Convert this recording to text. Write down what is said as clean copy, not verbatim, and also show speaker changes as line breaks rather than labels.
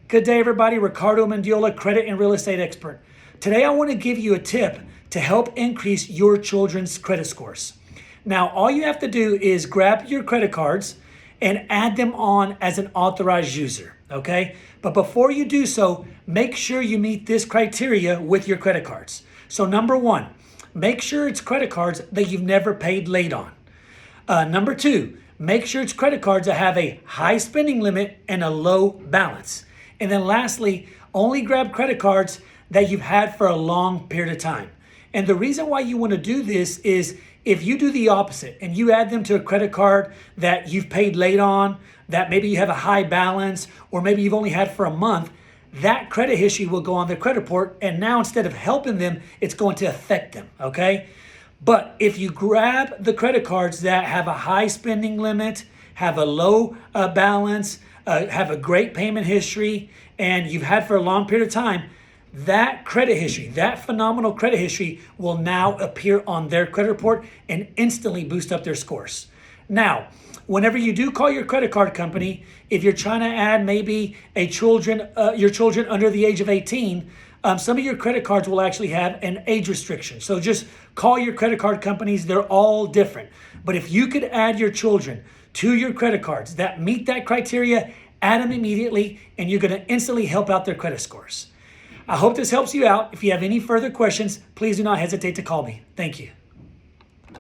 Good day, everybody. Ricardo, Mendiola, credit and real estate expert. Today, I want to give you a tip to help increase your children's credit scores. Now, all you have to do is grab your credit cards and add them on as an authorized user, okay? But before you do so, make sure you meet this criteria with your credit cards. So number one, make sure it's credit cards that you've never paid late on. Number two, make sure it's credit cards that have a high spending limit and a low balance. And then lastly, only grab credit cards that you've had for a long period of time. And the reason why you want to do this is if you do the opposite and you add them to a credit card that you've paid late on, that maybe you have a high balance, or maybe you've only had for a month, that credit history will go on their credit report. And now instead of helping them, it's going to affect them, okay? But if you grab the credit cards that have a high spending limit, have a low balance, have a great payment history, and you've had for a long period of time, that credit history, that phenomenal credit history will now appear on their credit report and instantly boost up their scores. Now, whenever you do call your credit card company, if you're trying to add maybe your children under the age of 18, some of your credit cards will actually have an age restriction. So just call your credit card companies. They're all different. But if you could add your children to your credit cards that meet that criteria, add them immediately, and you're going to instantly help out their credit scores. I hope this helps you out. If you have any further questions, please do not hesitate to call me. Thank you.